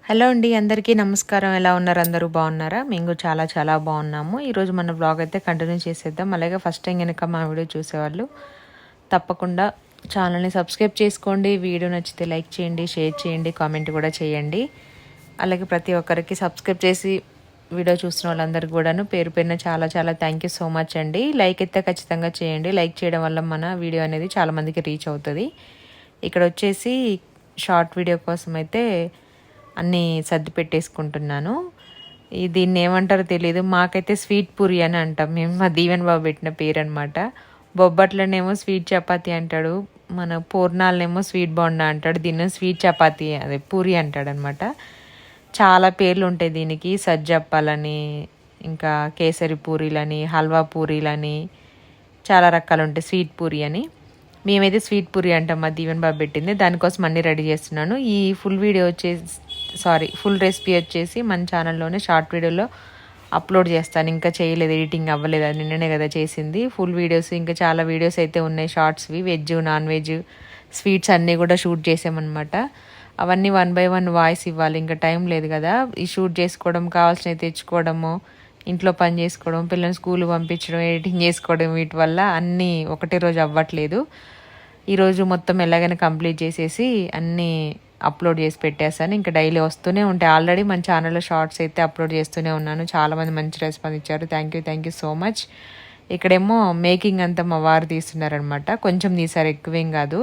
Hello అండి, అందరికీ నమస్కారం. ఎలా ఉన్నారు? అందరూ బాగున్నారా? మేము చాలా చాలా బాగున్నాము. ఈరోజు మన బ్లాగ్ అయితే కంటిన్యూ చేసేద్దాం. అలాగే ఫస్ట్ టైం కనుక మా వీడియో చూసేవాళ్ళు తప్పకుండా ఛానల్ని సబ్స్క్రైబ్ చేసుకోండి. వీడియో నచ్చితే లైక్ చేయండి, షేర్ చేయండి, కామెంట్ కూడా చేయండి. అలాగే ప్రతి ఒక్కరికి సబ్స్క్రైబ్ చేసి వీడియో చూస్తున్న వాళ్ళందరికీ కూడాను పేరు పేరున చాలా చాలా థ్యాంక్ యూ సో మచ్ అండి. లైక్ అయితే ఖచ్చితంగా చేయండి. లైక్ చేయడం వల్ల మన వీడియో అనేది చాలామందికి రీచ్ అవుతుంది. ఇక్కడ వచ్చేసి షార్ట్ వీడియో కోసం అయితే అన్నీ సర్ది పెట్టేసుకుంటున్నాను. దీన్ని ఏమంటారో తెలియదు. మాకైతే స్వీట్ పూరి అని అంటాం మేము. మా దీవెన్ బాబు పెట్టిన పేరు అనమాట. బొబ్బట్లనేమో స్వీట్ చపాతీ అంటాడు, మన పూర్ణాలనేమో స్వీట్ బోండా అంటాడు, దీన్ని స్వీట్ చపాతీ అదే పూరి అంటాడు అనమాట. చాలా పేర్లు ఉంటాయి దీనికి. సజ్జప్పాలని, ఇంకా కేసరి పూరీలని, హల్వా పూరీలని, చాలా రకాలు ఉంటాయి. స్వీట్ పూరి అని మేమైతే స్వీట్ పూరి అంటాం. మా దీవెన్ బాబు పెట్టింది. దానికోసం అన్నీ రెడీ చేస్తున్నాను. ఈ ఫుల్ రెసిపీ వచ్చేసి మన ఛానల్లోనే షార్ట్ వీడియోలో అప్లోడ్ చేస్తాను. ఇంకా చేయలేదు, ఎడిటింగ్ అవ్వలేదు, అది నిన్ననే కదా చేసింది. ఫుల్ వీడియోస్ ఇంకా చాలా వీడియోస్ అయితే ఉన్నాయి షార్ట్స్వి. వెజ్, నాన్ వెజ్, స్వీట్స్ అన్నీ కూడా షూట్ చేసామన్నమాట. అవన్నీ 1 by 1 వాయిస్ ఇవ్వాలి, ఇంకా టైం లేదు కదా. ఈ షూట్ చేసుకోవడం, కావాల్సినవి తెచ్చుకోవడము, ఇంట్లో పని చేసుకోవడం, పిల్లల్ని స్కూల్ పంపించడం, ఎడిటింగ్ చేసుకోవడం, వీటి వల్ల అన్నీ ఒకటే రోజు అవ్వట్లేదు. ఈరోజు మొత్తం ఎలాగైనా కంప్లీట్ చేసేసి అన్నీ అప్లోడ్ చేసి పెట్టేస్తాను. ఇంకా డైలీ వస్తూనే ఉంటాయి. ఆల్రెడీ మన ఛానల్లో షార్ట్స్ అయితే అప్లోడ్ చేస్తూనే ఉన్నాను. చాలామంది మంచి రెస్పాన్స్ ఇచ్చారు. Thank you so much. ఇక్కడేమో మేకింగ్ అంతా మా వారు తీస్తున్నారనమాట. కొంచెం తీసారు, ఎక్కువేం కాదు.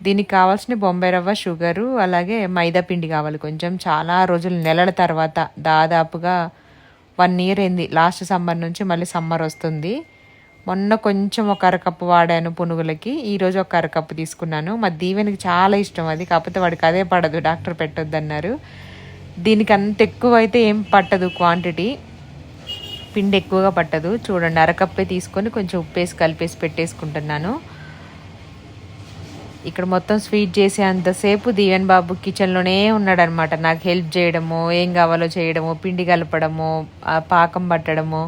దీనికి కావాల్సిన బొంబాయి రవ్వ, షుగరు, అలాగే మైదా పిండి కావాలి కొంచెం. చాలా రోజులు, నెలల తర్వాత, దాదాపుగా 1 year అయింది. లాస్ట్ సమ్మర్ నుంచి మళ్ళీ సమ్మర్ వస్తుంది. మొన్న కొంచెం ఒక అరకప్పు వాడాను పునుగులకి. ఈరోజు ఒక అరకప్పు తీసుకున్నాను. మా దీవెనికి చాలా ఇష్టం అది, కాకపోతే వాడికి అదే పడదు, డాక్టర్ పెట్టొద్దన్నారు. దీనికి అంత ఎక్కువ అయితే ఏం పట్టదు, క్వాంటిటీ పిండి ఎక్కువగా పట్టదు. చూడండి, అరకప్పే తీసుకొని కొంచెం ఉప్పేసి కలిపేసి పెట్టేసుకుంటున్నాను. ఇక్కడ మొత్తం స్వీట్ చేసే అంతసేపు దీవెన్ బాబు కిచెన్లోనే ఉన్నాడనమాట. నాకు హెల్ప్ చేయడము, ఏం కావాలో చేయడము, పిండి కలపడము, పాకం పట్టడము,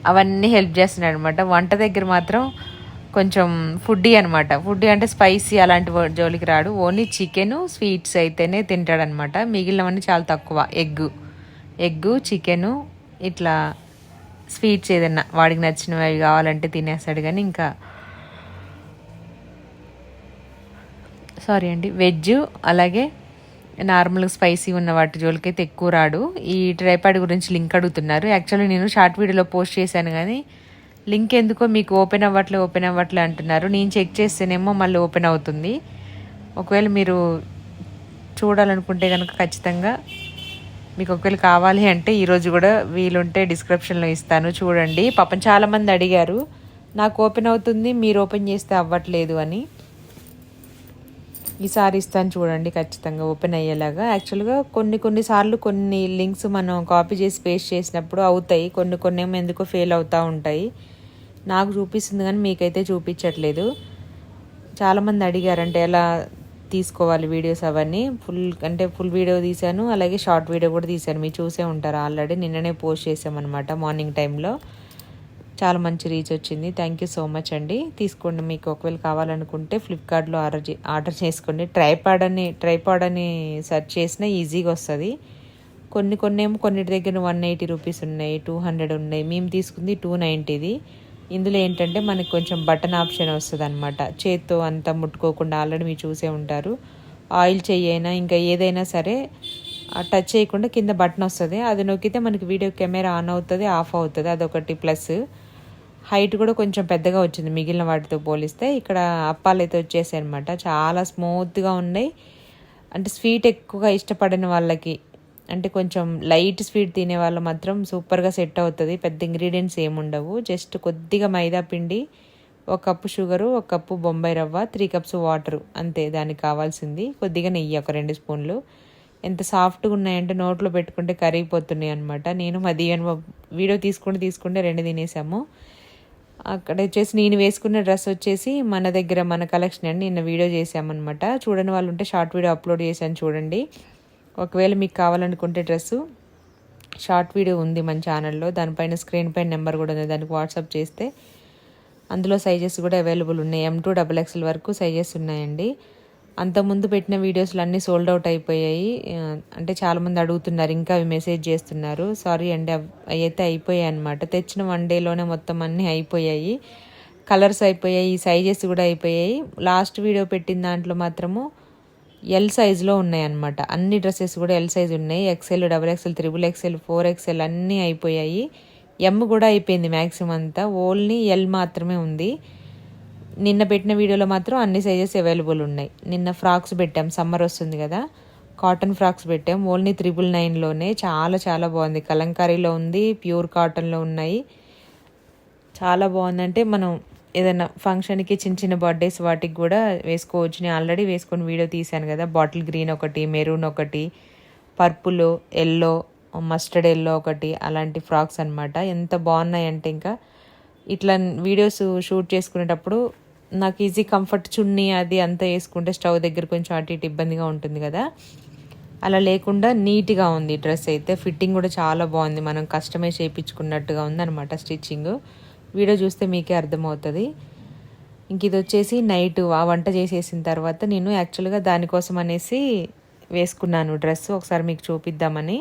అవన్నీ హెల్ప్ చేస్తున్నాడు అనమాట. వంట దగ్గర మాత్రం కొంచెం ఫుడ్డీ అనమాట. ఫుడ్డీ అంటే స్పైసీ అలాంటి జోలికి రాడు. ఓన్లీ చికెను, స్వీట్స్ అయితేనే తింటాడనమాట. మిగిలినవన్నీ చాలా తక్కువ. ఎగ్గు, చికెను, ఇట్లా స్వీట్స్ ఏదన్నా వాడికి నచ్చినవి అవి కావాలంటే తినేస్తాడు. కానీ ఇంకా వెజ్ అలాగే నార్మల్గా స్పైసీ ఉన్న వాటి జోలికైతే ఎక్కువ రాడు. ఈ ట్రైపాడ్ గురించి లింక్ అడుగుతున్నారు. యాక్చువల్లీ నేను షార్ట్ వీడియోలో పోస్ట్ చేశాను, కానీ లింక్ ఎందుకో మీకు ఓపెన్ అవ్వట్లే అంటున్నారు. నేను చెక్ చేస్తేనేమో మళ్ళీ ఓపెన్ అవుతుంది. ఒకవేళ మీరు చూడాలనుకుంటే కనుక ఖచ్చితంగా మీకు ఒకవేళ కావాలి అంటే ఈరోజు కూడా వీలుంటే డిస్క్రిప్షన్లో ఇస్తాను, చూడండి. పాపం చాలామంది అడిగారు, నాకు ఓపెన్ అవుతుంది, మీరు ఓపెన్ చేస్తే అవ్వట్లేదు అని. ఈసారి ఇస్తాను చూడండి, ఖచ్చితంగా ఓపెన్ అయ్యేలాగా. యాక్చువల్గా కొన్నిసార్లు కొన్ని లింక్స్ మనం కాపీ చేసి పేస్ట్ చేసినప్పుడు అవుతాయి, కొన్ని ఏమో ఎందుకో ఫెయిల్ అవుతూ ఉంటాయి. నాకు చూపిస్తుంది కానీ మీకైతే చూపించట్లేదు. చాలామంది అడిగారంటే ఎలా తీసుకోవాలి వీడియోస్ అవన్నీ. ఫుల్ వీడియో తీశాను, అలాగే షార్ట్ వీడియో కూడా తీశాను. మీరు చూసే ఉంటారు ఆల్రెడీ. నిన్ననే పోస్ట్ చేసామన్నమాట మార్నింగ్ టైంలో. చాలా మంచి రీచ్ వచ్చింది. థ్యాంక్ యూ సో మచ్ అండి. తీసుకోండి, మీకు ఒకవేళ కావాలనుకుంటే ఫ్లిప్కార్ట్లో ఆర్డర్ చేసుకోండి. ట్రైపాడ్ అని సెర్చ్ చేసినా ఈజీగా వస్తుంది. కొన్నిటి దగ్గర 180 రూపీస్ ఉన్నాయి, 200 ఉన్నాయి. మేము తీసుకుంది 290. ఇందులో ఏంటంటే మనకి కొంచెం బటన్ ఆప్షన్ వస్తుంది అనమాట. చేత్తో అంతా ముట్టుకోకుండా, ఆల్రెడీ మీరు చూసే ఉంటారు. ఆయిల్ చెయ్యైనా ఇంకా ఏదైనా సరే టచ్ చేయకుండా కింద బటన్ వస్తుంది. అది నొక్కితే మనకి వీడియో కెమెరా ఆన్ అవుతుంది, ఆఫ్ అవుతుంది. అదొకటి ప్లస్. హైట్ కూడా కొంచెం పెద్దగా వచ్చింది మిగిలిన వాటితో పోలిస్తే. ఇక్కడ అప్పాలు అయితే వచ్చేసాయి అనమాట. చాలా స్మూత్గా ఉన్నాయి. అంటే స్వీట్ ఎక్కువగా ఇష్టపడిన వాళ్ళకి, అంటే కొంచెం లైట్ స్వీట్ తినే వాళ్ళు మాత్రం సూపర్గా సెట్ అవుతుంది. పెద్ద ఇంగ్రీడియంట్స్ ఏముండవు. జస్ట్ కొద్దిగా మైదా పిండి, 1 కప్పు షుగరు, 1 కప్పు బొంబాయి రవ్వ, 3 cups వాటరు, అంతే దానికి కావాల్సింది. కొద్దిగా నెయ్యి, ఒక 2 స్పూన్లు. ఎంత సాఫ్ట్గా ఉన్నాయంటే నోట్లో పెట్టుకుంటే కరిగిపోతున్నాయి అనమాట. నేను మా దీవెన్ వీడియో తీసుకుంటే 2 తినేసాము. అక్కడ వచ్చేసి నేను వేసుకున్న డ్రెస్ వచ్చేసి మన కలెక్షన్ అండి. నిన్న వీడియో చేసామన్నమాట. చూడని వాళ్ళు ఉంటే షార్ట్ వీడియో అప్లోడ్ చేశాను, చూడండి. ఒకవేళ మీకు కావాలనుకుంటే డ్రెస్సు షార్ట్ వీడియో ఉంది మన ఛానల్లో. దానిపైన స్క్రీన్ పైన నెంబర్ కూడా ఉంది, దానికి వాట్సాప్ చేస్తే అందులో సైజెస్ కూడా అవైలబుల్ ఉన్నాయి. M2 XXL వరకు సైజెస్ ఉన్నాయండి. అంతకుముందు పెట్టిన వీడియోస్లు అన్నీ సోల్డ్ అవుట్ అయిపోయాయి. అంటే చాలామంది అడుగుతున్నారు, ఇంకా అవి మెసేజ్ చేస్తున్నారు. సారీ అండి, అవి అయితే అయిపోయాయి అనమాట. తెచ్చిన 1 డేలోనే మొత్తం అన్నీ అయిపోయాయి. కలర్స్ అయిపోయాయి, సైజెస్ కూడా అయిపోయాయి. లాస్ట్ వీడియో పెట్టిన దాంట్లో మాత్రము ఎల్ సైజులో ఉన్నాయన్నమాట. అన్ని డ్రెస్సెస్ కూడా ఎల్ సైజ్ ఉన్నాయి. XL, XXL, XXXL, 4XL అన్నీ అయిపోయాయి. ఎమ్ కూడా అయిపోయింది మ్యాక్సిమం అంతా. ఓన్లీ ఎల్ మాత్రమే ఉంది. నిన్న పెట్టిన వీడియోలో మాత్రం అన్ని సైజెస్ అవైలబుల్ ఉన్నాయి. నిన్న ఫ్రాక్స్ పెట్టాం, సమ్మర్ వస్తుంది కదా, కాటన్ ఫ్రాక్స్ పెట్టాం. ఓన్లీ 999లోనే. చాలా చాలా బాగుంది. కలంకారీలో ఉంది, ప్యూర్ కాటన్లో ఉన్నాయి. చాలా బాగుందంటే మనం ఏదైనా ఫంక్షన్కి చిన్న చిన్న బర్త్డేస్ వాటికి కూడా వేసుకోవచ్చు. నేను ఆల్రెడీ వేసుకొని వీడియో తీశాను కదా. బాటిల్ గ్రీన్ ఒకటి, మెరూన్ ఒకటి, పర్పుల్, ఎల్లో, మస్టర్డ్ ఎల్లో ఒకటి, అలాంటి ఫ్రాక్స్ అనమాట. ఎంత బాగున్నాయంటే ఇంకా ఇట్లా వీడియోస్ షూట్ చేసుకునేటప్పుడు నాకు ఈజీ కంఫర్ట్ చున్నీ అది అంతా వేసుకుంటే స్టవ్ దగ్గర కొంచెం అటు ఇటు ఇబ్బందిగా ఉంటుంది కదా, అలా లేకుండా నీట్గా ఉంది డ్రెస్ అయితే. ఫిట్టింగ్ కూడా చాలా బాగుంది. మనం కస్టమైజ్ చేయించుకున్నట్టుగా ఉందన్నమాట స్టిచ్చింగ్. వీడియో చూస్తే మీకే అర్థమవుతుంది. ఇంక ఇది వచ్చేసి నైట్ ఆ వంట చేసేసిన తర్వాత నేను యాక్చువల్గా దానికోసం అనేసి వేసుకున్నాను డ్రెస్. ఒకసారి మీకు చూపిద్దామని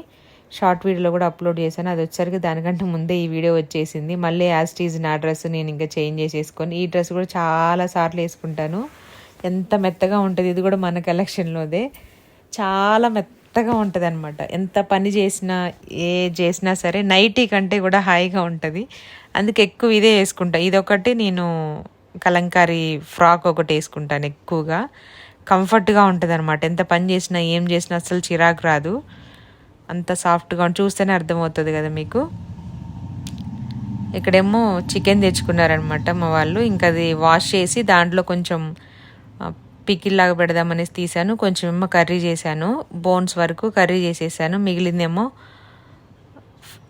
షార్ట్ వీడియోలో కూడా అప్లోడ్ చేశాను. అది వచ్చేసరికి దానికంటే ముందే ఈ వీడియో వచ్చేసింది. మళ్ళీ యాజ్ టీజ్ నా డ్రెస్ నేను ఇంకా చేంజ్ చేసేసుకొని, ఈ డ్రెస్ కూడా చాలా సార్లు వేసుకుంటాను. ఎంత మెత్తగా ఉంటుంది. ఇది కూడా మన కలెక్షన్లోదే. చాలా మెత్తగా ఉంటుంది అనమాట. ఎంత పని చేసినా చేసినా సరే నైటీ కంటే కూడా హాయిగా ఉంటుంది. అందుకే ఎక్కువ ఇదే వేసుకుంటా. ఇదొకటి నేను కలంకారీ ఫ్రాక్ ఒకటి వేసుకుంటాను ఎక్కువగా. కంఫర్ట్గా ఉంటుంది అనమాట. ఎంత పని చేసినా ఏం చేసినా అసలు చిరాకు రాదు. అంత సాఫ్ట్గా చూస్తేనే అర్థమవుతుంది కదా మీకు. ఇక్కడేమో చికెన్ తెచ్చుకున్నారనమాట మా వాళ్ళు. ఇంకా అది వాష్ చేసి దాంట్లో కొంచెం పికిల్లాగా పెడదామనేసి తీసాను. కొంచెం ఏమో కర్రీ చేశాను, బోన్స్ వరకు కర్రీ చేసేసాను. మిగిలిందేమో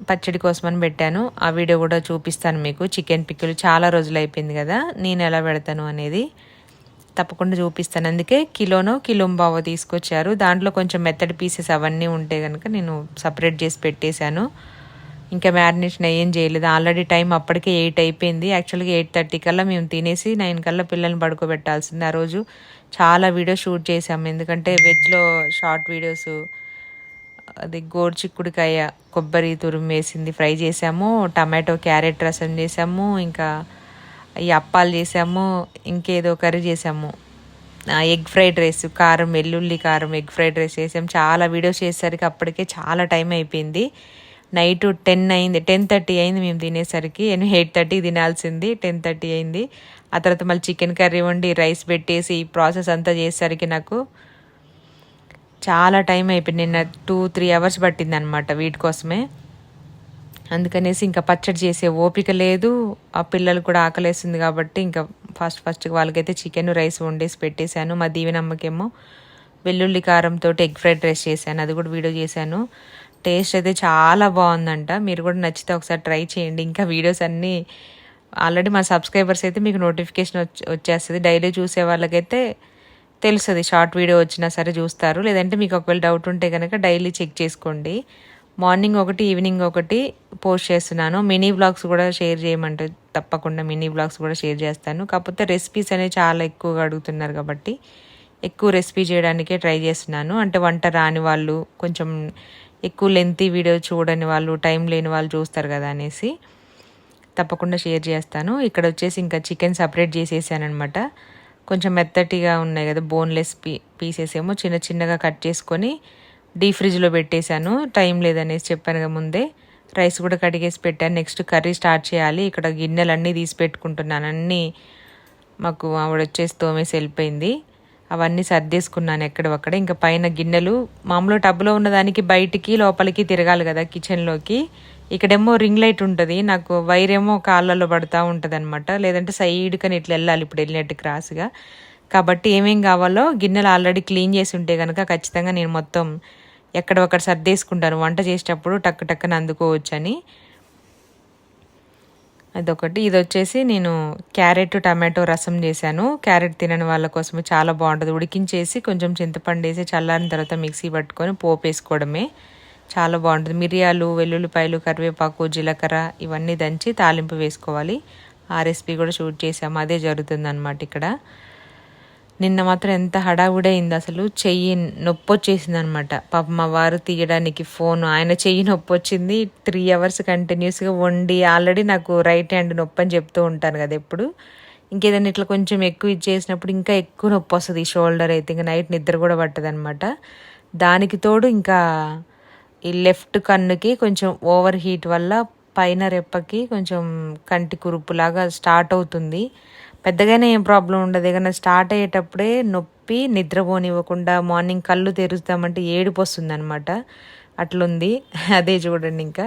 పచ్చడి కోసమని పెట్టాను. ఆ వీడియో కూడా చూపిస్తాను మీకు. చికెన్ పికిల్ చాలా రోజులు అయిపోయింది కదా, నేను ఎలా పెడతాను అనేది తప్పకుండా చూపిస్తాను. అందుకే కిలోనో కిలోంబావో తీసుకొచ్చారు. దాంట్లో కొంచెం మెత్తడి పీసెస్ అవన్నీ ఉంటే కనుక నేను సపరేట్ చేసి పెట్టేశాను. ఇంకా మ్యారినేషన్ ఏం చేయలేదు. ఆల్రెడీ టైం అప్పటికే 8 అయిపోయింది. యాక్చువల్గా 8:30 కల్లా మేము తినేసి 9 కల్లా పిల్లల్ని పడుకోబెట్టాల్సింది. ఆ రోజు చాలా వీడియో షూట్ చేసాము. ఎందుకంటే వెజ్లో షార్ట్ వీడియోస్, అది గోరుచిక్కుడుకాయ కొబ్బరి తురుము వేసింది ఫ్రై చేసాము, టమాటో క్యారెట్ రసం చేసాము, ఇంకా ఈ అప్పాలు చేసాము, ఇంకేదో కర్రీ చేసాము, ఎగ్ ఫ్రైడ్ రైస్, కారం వెల్లుల్లి కారం ఎగ్ ఫ్రైడ్ రైస్ చేసాము. చాలా వీడియోస్ చేసేసరికి అప్పటికే చాలా టైం అయిపోయింది. నైట్ 10 అయింది, 10:30 అయింది మేము తినేసరికి. 8:30 తినాల్సింది, 10:30 అయింది. ఆ తర్వాత మళ్ళీ చికెన్ కర్రీ వండి రైస్ పెట్టేసి ఈ ప్రాసెస్ అంతా చేసేసరికి నాకు చాలా టైం అయిపోయింది. నిన్న 2-3 అవర్స్ పట్టింది అనమాట వీటి కోసమే. అందుకనేసి ఇంకా పచ్చడి చేసే ఓపిక లేదు. ఆ పిల్లలు కూడా ఆకలేస్తుంది కాబట్టి ఇంకా ఫస్ట్ వాళ్ళకైతే చికెన్ రైస్ వండేసి పెట్టేశాను. మా దీవెనమ్మకేమో వెల్లుల్లి కారంతో ఎగ్ ఫ్రైడ్ రైస్ చేశాను. అది కూడా వీడియో చేశాను. టేస్ట్ అయితే చాలా బాగుందంట. మీరు కూడా నచ్చితే ఒకసారి ట్రై చేయండి. ఇంకా వీడియోస్ అన్నీ ఆల్రెడీ మా సబ్స్క్రైబర్స్ అయితే మీకు నోటిఫికేషన్ వచ్చేస్తుంది. డైలీ చూసే వాళ్ళకైతే తెలుస్తుంది, షార్ట్ వీడియో వచ్చినా సరే చూస్తారు. లేదంటే మీకు ఒకవేళ డౌట్ ఉంటే కనుక డైలీ చెక్ చేసుకోండి. మార్నింగ్ ఒకటి, ఈవినింగ్ ఒకటి పోస్ట్ చేస్తున్నాను. మినీ వ్లాగ్స్ కూడా షేర్ చేయమంటే తప్పకుండా మినీ వ్లాగ్స్ కూడా షేర్ చేస్తాను. కాకపోతే రెసిపీస్ అనేవి చాలా ఎక్కువగా అడుగుతున్నారు కాబట్టి ఎక్కువ రెసిపీ చేయడానికే ట్రై చేస్తున్నాను. అంటే వంట రాని వాళ్ళు, కొంచెం ఎక్కువ లెంతీ వీడియో చూడని వాళ్ళు, టైం లేని వాళ్ళు చూస్తారు కదా అనేసి తప్పకుండా షేర్ చేస్తాను. ఇక్కడ వచ్చేసి ఇంకా చికెన్ సపరేట్ చేసేసాను అనమాట. కొంచెం మెత్తటిగా ఉన్నాయి కదా బోన్లెస్ పీసెస్ ఏమో చిన్న చిన్నగా కట్ చేసుకొని డీప్ ఫ్రిడ్జ్లో పెట్టేశాను. టైం లేదనేసి చెప్పాను కదా ముందే. రైస్ కూడా కడిగేసి పెట్టాను. నెక్స్ట్ కర్రీ స్టార్ట్ చేయాలి. ఇక్కడ గిన్నెలన్నీ తీసి పెట్టుకుంటున్నాను. అన్నీ మాకు ఆవిడ వచ్చేసి తోమేసి వెళ్ళిపోయింది. అవన్నీ సర్దేసుకున్నాను ఎక్కడొక్కడ. ఇంకా పైన గిన్నెలు మామూలు టబ్లో ఉన్నదానికి బయటికి లోపలికి తిరగాలి కదా కిచెన్లోకి. ఇక్కడేమో రింగ్ లైట్ ఉంటుంది, నాకు వైర్ ఏమో కాళ్ళలో పడుతూ ఉంటుంది అనమాట. లేదంటే సైడ్ కానీ ఇట్లా వెళ్ళాలి, ఇప్పుడు వెళ్ళినట్టు క్రాస్గా. కాబట్టి ఏమేం కావాలో గిన్నెలు ఆల్రెడీ క్లీన్ చేసి ఉంటే కనుక ఖచ్చితంగా నేను మొత్తం ఎక్కడొక్కడ సర్దేసుకుంటాను. వంట చేసేటప్పుడు టక్ టక్కన అందుకోవచ్చని. అదొకటి. ఇది వచ్చేసి నేను క్యారెట్ టమాటో రసం చేశాను. క్యారెట్ తినని వాళ్ళ కోసమే చాలా బాగుంటుంది. ఉడికించేసి కొంచెం చింతపండు వేసి చల్లారిన తర్వాత మిక్సీ పట్టుకొని పోపు వేసుకోవడమే చాలా బాగుంటుంది. మిరియాలు, వెల్లుల్లిపాయలు, కరివేపాకు, జీలకర్ర ఇవన్నీ దంచి తాలింపు వేసుకోవాలి. ఆ రెసిపీ కూడా షూట్ చేసాము. అదే జరుగుతుంది అనమాట ఇక్కడ. నిన్న మాత్రం ఎంత హడావుడి అయింది అసలు. చెయ్యి నొప్పి వచ్చేసింది అనమాట. పాప మా వారు తీయడానికి ఫోన్, ఆయన చెయ్యి నొప్పి వచ్చింది. 3 అవర్స్ కంటిన్యూస్గా వండి, ఆల్రెడీ నాకు రైట్ హ్యాండ్ నొప్పి అని చెప్తూ ఉంటాను కదా ఎప్పుడు. ఇంకేదైనా ఇట్లా కొంచెం ఎక్కువ ఇచ్చేసినప్పుడు ఇంకా ఎక్కువ నొప్పి వస్తుంది. ఈ షోల్డర్ అయితే ఇంకా నైట్ నిద్ర కూడా పట్టదు అనమాట. దానికి తోడు ఇంకా ఈ లెఫ్ట్ కన్నుకి కొంచెం ఓవర్ హీట్ వల్ల పైన రెప్పకి కొంచెం కంటి కురుపులాగా స్టార్ట్ అవుతుంది. పెద్దగానే ఏం ప్రాబ్లం ఉండదు. ఏదైనా స్టార్ట్ అయ్యేటప్పుడే నొప్పి, నిద్రపోనివ్వకుండా మార్నింగ్ కళ్ళు తెరుస్తామంటే ఏడుపు వస్తుంది అనమాట. అట్లుంది. అదే చూడండి. ఇంకా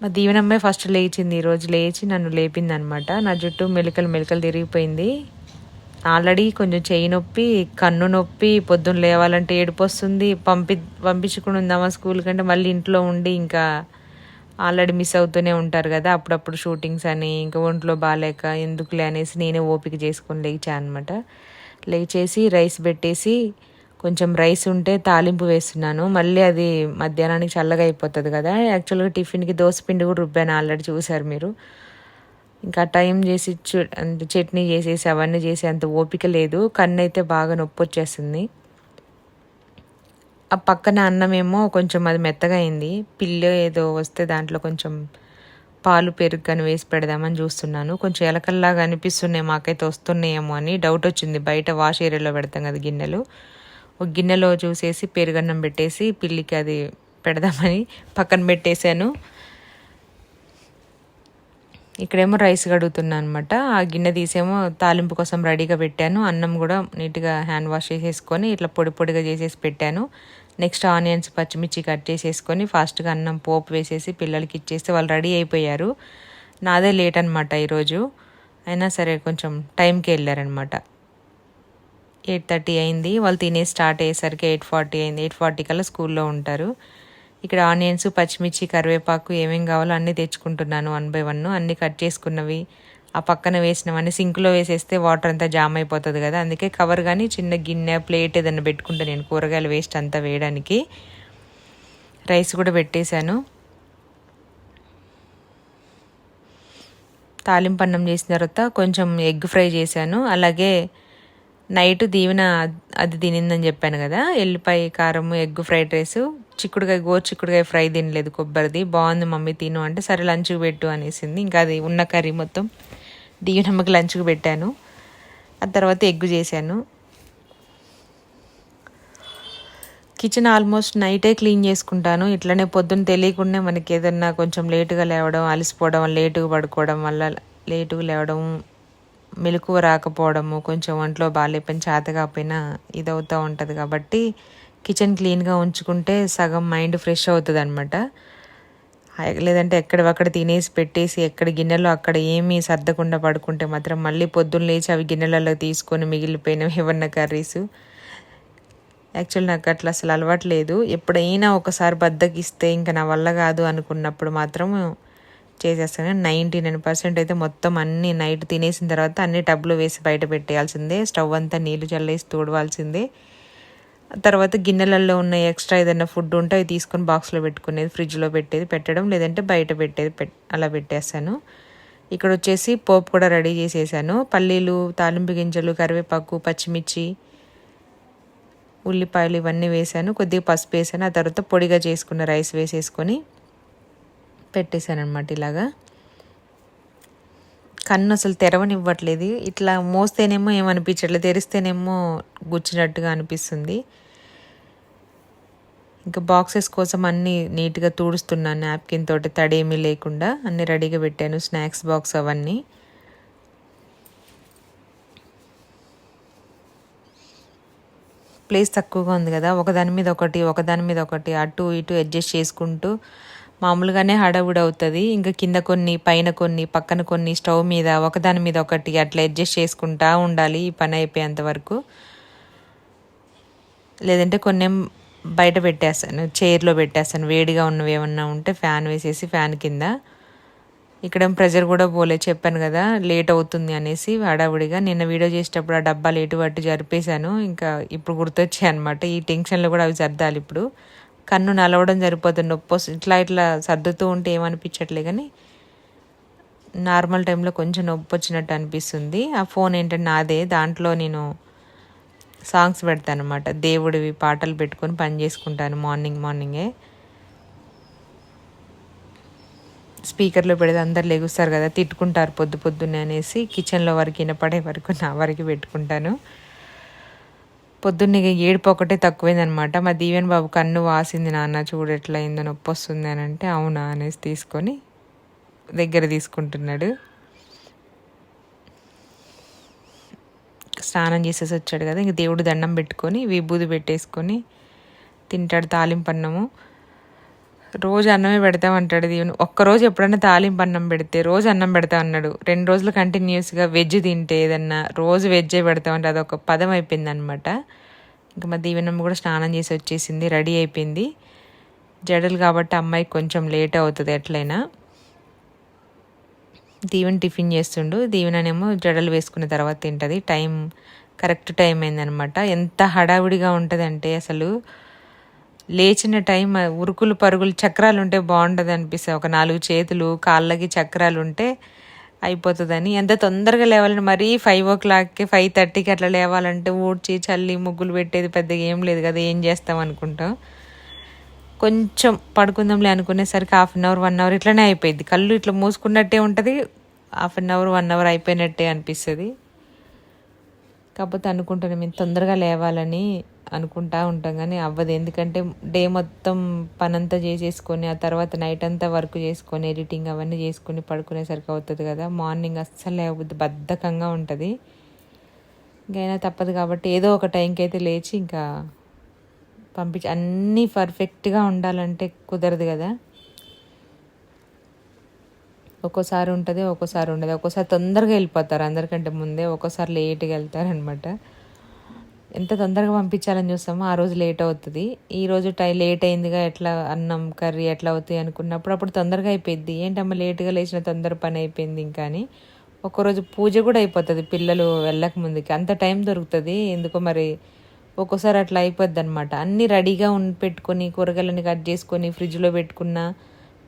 మా దీవెనమ్మే ఫస్ట్ లేచింది. ఈరోజు లేచి నన్ను లేపింది అనమాట. నా జుట్టు మెలికలు తిరిగిపోయింది. ఆల్రెడీ కొంచెం చెయ్యి నొప్పి, కన్ను నొప్పి, పొద్దున్న లేవాలంటే ఏడుపు వస్తుంది. పంపించుకుని ఉందామా స్కూల్ కంటే మళ్ళీ ఇంట్లో ఉండి ఇంకా ఆల్రెడీ మిస్ అవుతూనే ఉంటారు కదా అప్పుడప్పుడు షూటింగ్స్ అని. ఇంకా ఒంట్లో బాగాలేక ఎందుకులే అనేసి నేనే ఓపిక చేసుకొని లేచాను అనమాట. లేచేసి రైస్ పెట్టేసి కొంచెం రైస్ ఉంటే తాలింపు వేస్తున్నాను. మళ్ళీ అది మధ్యాహ్నానికి చల్లగా అయిపోతుంది కదా. యాక్చువల్గా టిఫిన్కి దోసపిండి కూడా రుబ్బాను, ఆల్రెడీ చూసారు మీరు. ఇంకా టైం చేసి చట్నీ చేసేసి అవన్నీ చేసి అంత ఓపిక లేదు. కన్ను అయితే బాగా నొప్పి వచ్చేస్తుంది. ఆ పక్కన అన్నమేమో కొంచెం అది మెత్తగా అయింది. పిల్లి ఏదో వస్తే దాంట్లో కొంచెం పాలు పెరుగు కానీ వేసి పెడదామని చూస్తున్నాను. కొంచెం ఎలకల్లాగా అనిపిస్తున్నాయి, మాకైతే వస్తున్నాయేమో అని డౌట్ వచ్చింది. బయట వాష్ ఏరియాలో పెడతాం కదా గిన్నెలు, ఒక గిన్నెలో చూసేసి పెరుగన్నం పెట్టేసి పిల్లికి అది పెడదామని పక్కన పెట్టేశాను. ఇక్కడేమో రైస్ కడుగుతున్నాను అనమాట. ఆ గిన్నె తీసేమో తాలింపు కోసం రెడీగా పెట్టాను. అన్నం కూడా నీట్గా హ్యాండ్ వాష్ చేసేసుకొని ఇట్లా పొడిగా చేసేసి పెట్టాను. నెక్స్ట్ ఆనియన్స్, పచ్చిమిర్చి కట్ చేసేసుకొని ఫాస్ట్గా అన్నం పోపు వేసేసి పిల్లలకి ఇచ్చేస్తే వాళ్ళు రెడీ అయిపోయారు. నాదే లేట్ అనమాట ఈరోజు. అయినా సరే కొంచెం టైంకి వెళ్ళారనమాట. 8:30 అయింది. వాళ్ళు తినేసి స్టార్ట్ అయ్యేసరికి 8:40 అయింది. 8:40 కల్లా స్కూల్లో ఉంటారు. ఇక్కడ ఆనియన్స్, పచ్చిమిర్చి, కరివేపాకు ఏమేం కావాలో అన్నీ తెచ్చుకుంటున్నాను 1 by 1. అన్నీ కట్ చేసుకున్నవి ఆ పక్కన వేసినవన్నీ సింక్లో వేసేస్తే వాటర్ అంతా జామ్ అయిపోతుంది కదా. అందుకే కవర్ కానీ చిన్న గిన్నె, ప్లేట్ ఏదైనా పెట్టుకుంటే నేను కూరగాయల వేస్ట్ అంతా వేయడానికి. రైస్ కూడా పెట్టేశాను. తాలింపు అన్నం చేసిన తర్వాత కొంచెం ఎగ్ ఫ్రై చేశాను. అలాగే నైట్ దీవెన అది తినిందని చెప్పాను కదా, ఎల్లిపాయ కారం ఎగ్ ఫ్రైడ్ రైస్. చిక్కుడుకాయ ఫ్రై తినలేదు, కొబ్బరిది. బాగుంది మమ్మీ తిను అంటే సరే లంచ్కి పెట్టు అనేసింది. ఇంకా అది ఉన్న కర్రీ మొత్తం దీవెనమ్మకి లంచ్కి పెట్టాను. ఆ తర్వాత ఎగ్ చేశాను. కిచెన్ ఆల్మోస్ట్ నైటే క్లీన్ చేసుకుంటాను. ఇట్లనే పొద్దున్న తెలియకుండా మనకి ఏదన్నా కొంచెం లేటుగా లేవడం, అలసిపోవడం, లేటుగా పడుకోవడం వల్ల లేటుగా లేవడం, మెలకువ రాకపోవడము, కొంచెం ఒంట్లో బాగాలేపని చేత కాకపోయినా ఇదవుతూ ఉంటుంది. కాబట్టి కిచెన్ క్లీన్గా ఉంచుకుంటే సగం మైండ్ ఫ్రెష్ అవుతుంది అనమాట. లేదంటే ఎక్కడక్కడ తినేసి పెట్టేసి ఎక్కడ గిన్నెలో అక్కడ ఏమీ సర్దకుండా పడుకుంటే మాత్రం మళ్ళీ పొద్దున్న లేచి అవి గిన్నెలలో తీసుకొని మిగిలిపోయినవి ఏమన్నా కర్రీస్. యాక్చువల్ నాకు అట్లా అసలు అలవాటు లేదు. ఎప్పుడైనా ఒకసారి బద్దకిస్తే ఇంకా నా వల్ల కాదు అనుకున్నప్పుడు మాత్రం చేసేస్తాను. 99% అయితే మొత్తం అన్నీ నైట్ తినేసిన తర్వాత అన్ని టబ్లో వేసి బయట పెట్టేయాల్సిందే. స్టవ్ అంతా నీళ్లు చల్లేసి తోడవాల్సిందే. తర్వాత గిన్నెలలో ఉన్న ఎక్స్ట్రా ఏదైనా ఫుడ్ ఉంటే అవి తీసుకొని బాక్స్లో పెట్టుకునేది, ఫ్రిడ్జ్లో పెట్టడం, లేదంటే బయట అలా పెట్టేస్తాను. ఇక్కడ వచ్చేసి పోపు కూడా రెడీ చేసేసాను. పల్లీలు, తాలింపు గింజలు, కరివేపాకు, పచ్చిమిర్చి, ఉల్లిపాయలు ఇవన్నీ వేసాను. కొద్దిగా పసుపు వేసాను. ఆ తర్వాత పొడిగా చేసుకున్న రైస్ వేసేసుకొని పెట్టేశాను అనమాట. ఇలాగా కన్ను అసలు తెరవనివ్వట్లేదు. ఇట్లా మోస్తేనేమో ఏమనిపించట్లేదు, తెరిస్తేనేమో గుచ్చినట్టుగా అనిపిస్తుంది. ఇంకా బాక్సెస్ కోసం అన్నీ నీట్గా తుడుస్తున్నాను నాప్కిన్ తోటి, తడేమీ లేకుండా అన్నీ రెడీగా పెట్టాను. స్నాక్స్ బాక్స్ అవన్నీ. ప్లేస్ తక్కువగా ఉంది కదా, ఒకదాని మీద ఒకటి అటు ఇటు అడ్జస్ట్ చేసుకుంటూ మామూలుగానే హడావుడి అవుతుంది. ఇంకా కింద కొన్ని, పైన కొన్ని, పక్కన కొన్ని, స్టవ్ మీద ఒకదాని మీద ఒకటి అట్లా అడ్జస్ట్ చేసుకుంటూ ఉండాలి ఈ పని అయిపోయేంత వరకు. లేదంటే కొన్ని బయట పెట్టేస్తాను, చైర్లో పెట్టేస్తాను. వేడిగా ఉన్నవి ఏమన్నా ఉంటే ఫ్యాన్ వేసేసి ఫ్యాన్ కింద. ఇక్కడ ప్రెజర్ కూడా పోలే, చెప్పాను కదా లేట్ అవుతుంది అనేసి హడావుడిగా. నిన్న వీడియో చేసేటప్పుడు ఆ డబ్బాలు ఎటు జరిపేశాను. ఇంకా ఇప్పుడు గుర్తొచ్చాయి అనమాట. ఈ టెన్షన్లో కూడా అవి సర్దాలి. ఇప్పుడు కన్ను నలవడం సరిపోతుంది, నొప్పి ఇట్లా సర్దుతూ ఉంటే ఏమనిపించట్లే. కానీ నార్మల్ టైంలో కొంచెం నొప్పి వచ్చినట్టు అనిపిస్తుంది. ఆ ఫోన్ ఏంటంటే నాదే, దాంట్లో నేను సాంగ్స్ పెడతాను అనమాట. దేవుడివి పాటలు పెట్టుకొని పని చేసుకుంటాను మార్నింగే. స్పీకర్లో పెడితే అందరు లెగుస్తారు కదా, తిట్టుకుంటారు పొద్దున్నే అనేసి కిచెన్లో వరకు వినపడే వరకు నా వరకు పెట్టుకుంటాను. పొద్దున్నే ఏడుపు ఒకటే తక్కువైందనమాట. మా దీవెన్ బాబు కన్ను వాసింది, నాన్న చూడు ఎట్లా అయిందో, నొప్పి వస్తుంది అని అంటే అవునా అనేసి తీసుకొని దగ్గర తీసుకుంటున్నాడు. స్నానం చేసేసి వచ్చాడు కదా, ఇంక దేవుడు దండం పెట్టుకొని విభూది పెట్టేసుకొని తింటాడు తాలింపు అన్నము. రోజు అన్నమే పెడతామంటాడు దీవెన్. ఒక్కరోజు ఎప్పుడన్నా తాలింపు అన్నం పెడితే రోజు అన్నం పెడతా అన్నాడు. 2 రోజులు కంటిన్యూస్గా వెజ్ తింటే ఏదన్నా రోజు వెజ్జే పెడతామంటే అదొక పదం అయిపోయింది అనమాట. ఇంకా మా దీవెనమ్మ కూడా స్నానం చేసి వచ్చేసింది, రెడీ అయిపోయింది. జడలు కాబట్టి అమ్మాయికి కొంచెం లేట్ అవుతుంది ఎట్లయినా. దీవెన టిఫిన్ చేస్తుండు, దీవెననేమో జడలు వేసుకున్న తర్వాత తింటుంది. కరెక్ట్ టైం అయిందనమాట. ఎంత హడావిడిగా ఉంటుందంటే అసలు లేచిన టైం ఉరుకులు పరుగులు, చక్రాలు ఉంటే బాగుంటుంది అనిపిస్తుంది. ఒక 4 చేతులు కాళ్ళకి చక్రాలు ఉంటే అయిపోతుందని. ఎంత తొందరగా లేవాలని మరీ 5:00కి 5:30కి అట్లా లేవాలంటే ఊడ్చి చల్లి ముగ్గులు పెట్టేది పెద్దగా ఏం లేదు కదా, ఏం చేస్తాం అనుకుంటాం. కొంచెం పడుకుందాంలే అనుకునేసరికి 1/2 అవర్ 1 అవర్ ఇట్లనే అయిపోయింది. కళ్ళు ఇట్లా మూసుకున్నట్టే ఉంటుంది, 1/2 అవర్ 1 అవర్ అయిపోయినట్టే అనిపిస్తుంది. కాకపోతే అనుకుంటాను మేము తొందరగా లేవాలని అనుకుంటా ఉంటాం కానీ అవ్వదు. ఎందుకంటే డే మొత్తం పనంతా చేసేసుకొని ఆ తర్వాత నైట్ అంతా వర్క్ చేసుకొని ఎడిటింగ్ అవన్నీ చేసుకొని పడుకునేసరికి అవుతుంది కదా. మార్నింగ్ అస్సలు లేవబుద్ది, బద్ధకంగా ఉంటుంది. ఇంకైనా తప్పదు కాబట్టి ఏదో ఒక టైంకి అయితే లేచి ఇంకా పంపించి, అన్నీ పర్ఫెక్ట్గా ఉండాలంటే కుదరదు కదా. ఒక్కోసారి ఉంటుంది, ఒక్కోసారి ఉండదు. ఒక్కోసారి తొందరగా వెళ్ళిపోతారు అందరికంటే ముందే, ఒక్కోసారి లేట్గా వెళ్తారనమాట. ఎంత తొందరగా పంపించాలని చూస్తామో ఆ రోజు లేట్ అవుతుంది. ఈరోజు లేట్ అయిందిగా, ఎట్లా అన్నం కర్రీ ఎట్లా అవుతాయి అనుకున్నప్పుడు అప్పుడు తొందరగా అయిపోయింది. ఏంటమ్మా లేట్గా లేచిన తొందర పని అయిపోయింది ఇంకా అని. ఒక్కరోజు పూజ కూడా అయిపోతుంది పిల్లలు వెళ్ళక ముందుకి, అంత టైం దొరుకుతుంది ఎందుకో మరి. ఒక్కోసారి అట్లా అయిపోద్ది అనమాట. అన్నీ రెడీగా పెట్టుకొని కూరగాయలని కట్ చేసుకొని ఫ్రిడ్జ్లో పెట్టుకున్న,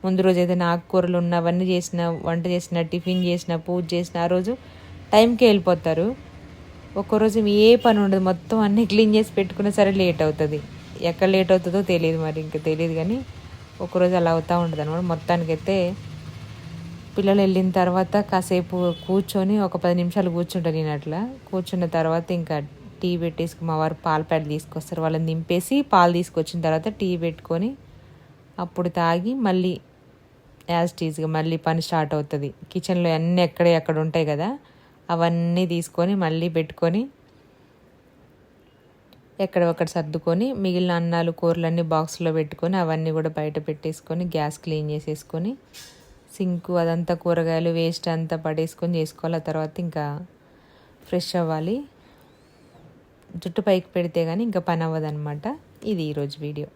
ముందు రోజు ఏదైనా ఆకుకూరలు ఉన్న అవన్నీ చేసిన, వంట చేసిన, టిఫిన్ చేసిన, పూజ చేసిన, ఆ రోజు టైంకి వెళ్ళిపోతారు. ఒక్కరోజు ఏ పని ఉండదు, మొత్తం అన్నీ క్లీన్ చేసి పెట్టుకున్నా సరే లేట్ అవుతుంది. ఎక్కడ లేట్ అవుతుందో తెలియదు, మరి ఇంకా తెలియదు కానీ ఒకరోజు అలా అవుతూ ఉంటుంది అనమాట. మొత్తానికైతే పిల్లలు వెళ్ళిన తర్వాత కాసేపు కూర్చొని ఒక 10 నిమిషాలు కూర్చుంటాను నేను. అట్లా కూర్చున్న తర్వాత ఇంకా టీ పెట్టేసుకుని మా వారు పాల ప్యాకెట్ తీసుకొస్తారు, వాళ్ళని దింపేసి పాలు తీసుకొచ్చిన తర్వాత టీ పెట్టుకొని అప్పుడు తాగి మళ్ళీ యాజ్ టీజ్గా మళ్ళీ పని స్టార్ట్ అవుతుంది. కిచెన్లో అన్నీ ఎక్కడ ఉంటాయి కదా, అవన్నీ తీసుకొని మళ్ళీ పెట్టుకొని ఎక్కడొక్కడ సర్దుకొని మిగిలిన అన్నాలు కూరలన్నీ బాక్స్లో పెట్టుకొని అవన్నీ కూడా బయట పెట్టేసుకొని గ్యాస్ క్లీన్ చేసేసుకొని సింకు అదంతా కూరగాయలు వేస్ట్ అంతా పడేసుకొని చేసుకోవాలి. ఆ తర్వాత ఇంకా ఫ్రెష్ అవ్వాలి. జుట్టు పైకి పెడితే కానీ ఇంకా పని అవ్వదన్నమాట. ఇది ఈరోజు వీడియో.